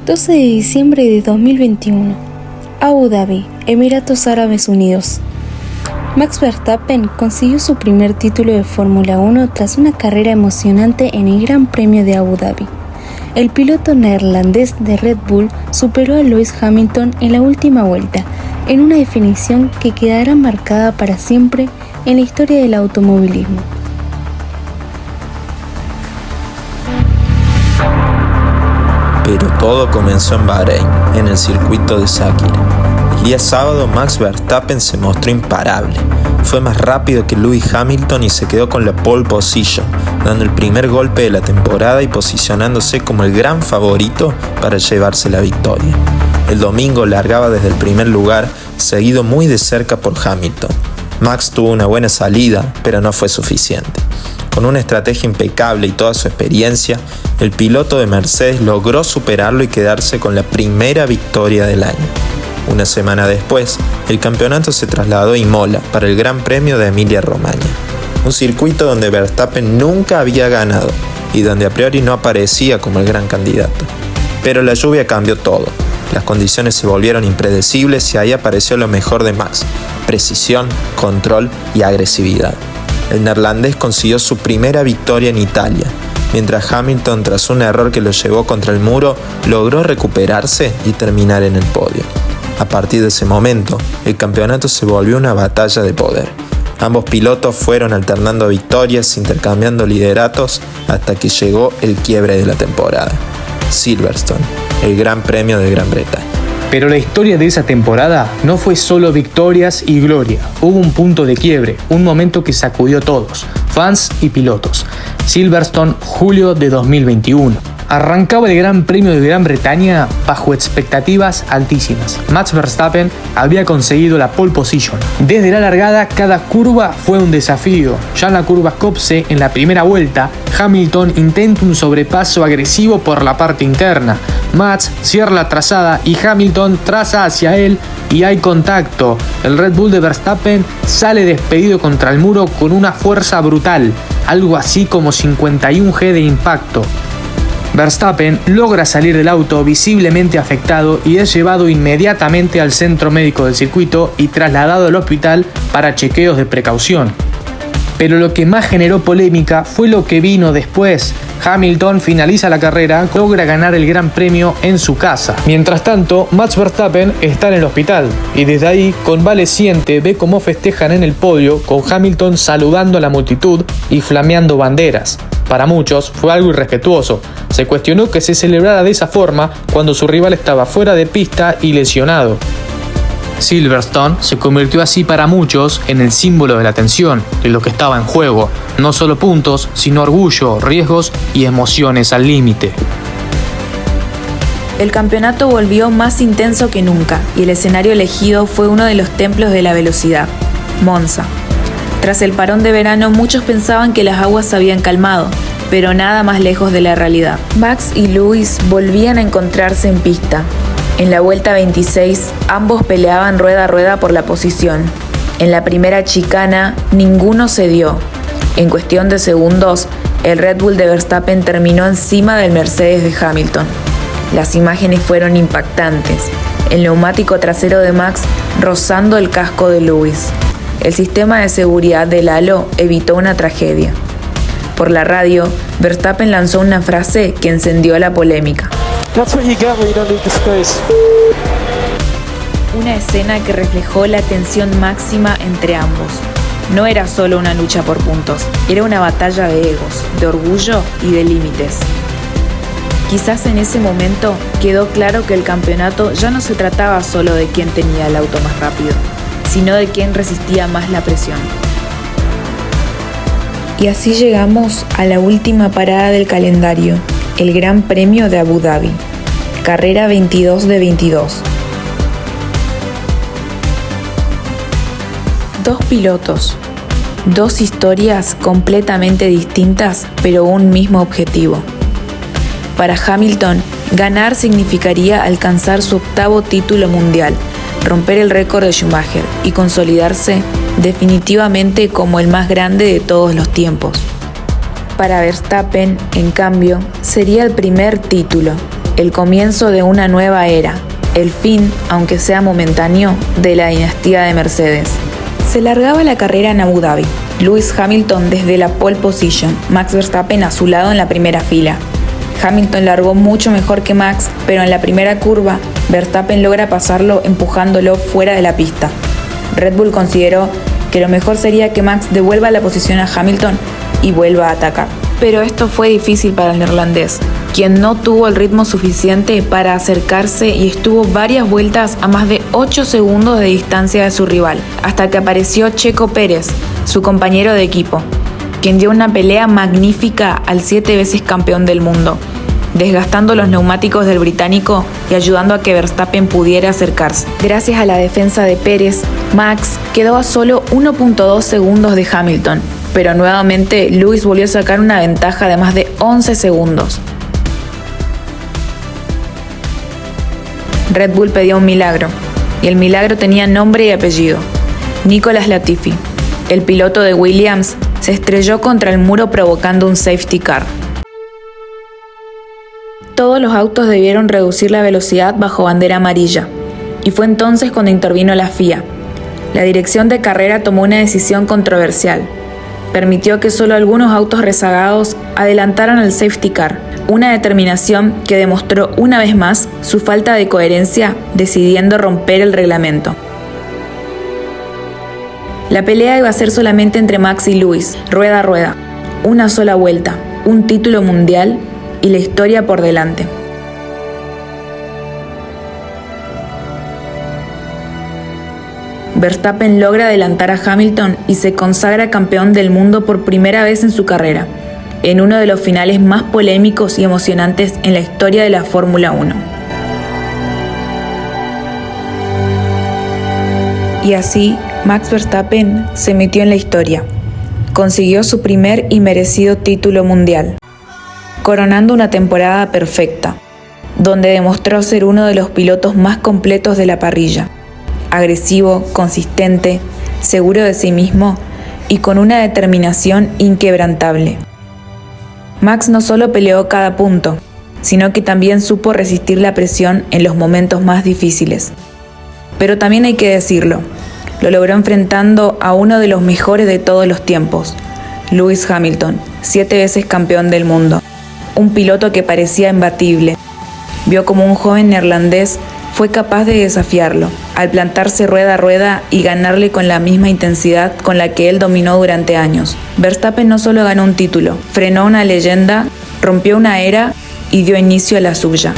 12 de diciembre de 2021. Abu Dhabi, Emiratos Árabes Unidos. Max Verstappen consiguió su primer título de Fórmula 1 tras una carrera emocionante en el Gran Premio de Abu Dhabi. El piloto neerlandés de Red Bull superó a Lewis Hamilton en la última vuelta, en una definición que quedará marcada para siempre en la historia del automovilismo. Pero todo comenzó en Bahrein, en el circuito de Sakir. El día sábado, Max Verstappen se mostró imparable. Fue más rápido que Lewis Hamilton y se quedó con la pole position, dando el primer golpe de la temporada y posicionándose como el gran favorito para llevarse la victoria. El domingo largaba desde el primer lugar, seguido muy de cerca por Hamilton. Max tuvo una buena salida, pero no fue suficiente. Con una estrategia impecable y toda su experiencia, el piloto de Mercedes logró superarlo y quedarse con la primera victoria del año. Una semana después, el campeonato se trasladó a Imola para el Gran Premio de Emilia-Romagna, un circuito donde Verstappen nunca había ganado y donde a priori no aparecía como el gran candidato. Pero la lluvia cambió todo. Las condiciones se volvieron impredecibles y ahí apareció lo mejor de Max: precisión, control y agresividad. El neerlandés consiguió su primera victoria en Italia, mientras Hamilton, tras un error que lo llevó contra el muro, logró recuperarse y terminar en el podio. A partir de ese momento, el campeonato se volvió una batalla de poder. Ambos pilotos fueron alternando victorias, intercambiando lideratos, hasta que llegó el quiebre de la temporada: Silverstone, el Gran Premio de Gran Bretaña. Pero la historia de esa temporada no fue solo victorias y gloria. Hubo un punto de quiebre, un momento que sacudió a todos, fans y pilotos. Silverstone, julio de 2021. Arrancaba el Gran Premio de Gran Bretaña bajo expectativas altísimas. Max Verstappen había conseguido la pole position. Desde la largada, cada curva fue un desafío. Ya en la curva Copse, en la primera vuelta, Hamilton intenta un sobrepaso agresivo por la parte interna. Max cierra la trazada y Hamilton traza hacia él y hay contacto. El Red Bull de Verstappen sale despedido contra el muro con una fuerza brutal, algo así como 51 G de impacto. Verstappen logra salir del auto visiblemente afectado y es llevado inmediatamente al centro médico del circuito y trasladado al hospital para chequeos de precaución. Pero lo que más generó polémica fue lo que vino después. Hamilton finaliza la carrera, logra ganar el Gran Premio en su casa. Mientras tanto, Max Verstappen está en el hospital y desde ahí, convaleciente, ve cómo festejan en el podio con Hamilton saludando a la multitud y flameando banderas. Para muchos fue algo irrespetuoso. Se cuestionó que se celebrara de esa forma cuando su rival estaba fuera de pista y lesionado. Silverstone se convirtió así para muchos en el símbolo de la tensión, de lo que estaba en juego. No solo puntos, sino orgullo, riesgos y emociones al límite. El campeonato volvió más intenso que nunca y el escenario elegido fue uno de los templos de la velocidad, Monza. Tras el parón de verano, muchos pensaban que las aguas se habían calmado, pero nada más lejos de la realidad. Max y Lewis volvían a encontrarse en pista. En la vuelta 26, ambos peleaban rueda a rueda por la posición. En la primera chicana, ninguno cedió. En cuestión de segundos, el Red Bull de Verstappen terminó encima del Mercedes de Hamilton. Las imágenes fueron impactantes. El neumático trasero de Max rozando el casco de Lewis. El sistema de seguridad del halo evitó una tragedia. Por la radio, Verstappen lanzó una frase que encendió la polémica. Una escena que reflejó la tensión máxima entre ambos. No era solo una lucha por puntos, era una batalla de egos, de orgullo y de límites. Quizás en ese momento quedó claro que el campeonato ya no se trataba solo de quién tenía el auto más rápido, sino de quién resistía más la presión. Y así llegamos a la última parada del calendario, el Gran Premio de Abu Dhabi, carrera 22 de 22. Dos pilotos, dos historias completamente distintas, pero un mismo objetivo. Para Hamilton, ganar significaría alcanzar su 8º título mundial, romper el récord de Schumacher y consolidarse definitivamente como el más grande de todos los tiempos. Para Verstappen, en cambio, sería el primer título, el comienzo de una nueva era, el fin, aunque sea momentáneo, de la dinastía de Mercedes. Se largaba la carrera en Abu Dhabi. Lewis Hamilton desde la pole position, Max Verstappen a su lado en la primera fila. Hamilton largó mucho mejor que Max, pero en la primera curva, Verstappen logra pasarlo empujándolo fuera de la pista. Red Bull consideró que lo mejor sería que Max devuelva la posición a Hamilton y vuelva a atacar. Pero esto fue difícil para el neerlandés, quien no tuvo el ritmo suficiente para acercarse y estuvo varias vueltas a más de 8 segundos de distancia de su rival, hasta que apareció Checo Pérez, su compañero de equipo, quien dio una pelea magnífica al 7 veces campeón del mundo, desgastando los neumáticos del británico y ayudando a que Verstappen pudiera acercarse. Gracias a la defensa de Pérez, Max quedó a solo 1.2 segundos de Hamilton, pero nuevamente Lewis volvió a sacar una ventaja de más de 11 segundos. Red Bull pedía un milagro, y el milagro tenía nombre y apellido: Nicholas Latifi. El piloto de Williams se estrelló contra el muro provocando un safety car. Todos los autos debieron reducir la velocidad bajo bandera amarilla, y fue entonces cuando intervino la FIA. La dirección de carrera tomó una decisión controversial. Permitió que solo algunos autos rezagados adelantaran al safety car, una determinación que demostró una vez más su falta de coherencia, decidiendo romper el reglamento. La pelea iba a ser solamente entre Max y Lewis, rueda a rueda, una sola vuelta, un título mundial y la historia por delante. Verstappen logra adelantar a Hamilton y se consagra campeón del mundo por primera vez en su carrera, en uno de los finales más polémicos y emocionantes en la historia de la Fórmula 1. Y así, Max Verstappen se metió en la historia. Consiguió su primer y merecido título mundial, coronando una temporada perfecta, donde demostró ser uno de los pilotos más completos de la parrilla. Agresivo, consistente, seguro de sí mismo y con una determinación inquebrantable. Max no solo peleó cada punto, sino que también supo resistir la presión en los momentos más difíciles. Pero también hay que decirlo, lo logró enfrentando a uno de los mejores de todos los tiempos, Lewis Hamilton, 7 veces campeón del mundo, un piloto que parecía imbatible. Vio como un joven neerlandés fue capaz de desafiarlo, al plantarse rueda a rueda y ganarle con la misma intensidad con la que él dominó durante años. Verstappen no solo ganó un título, frenó una leyenda, rompió una era y dio inicio a la suya.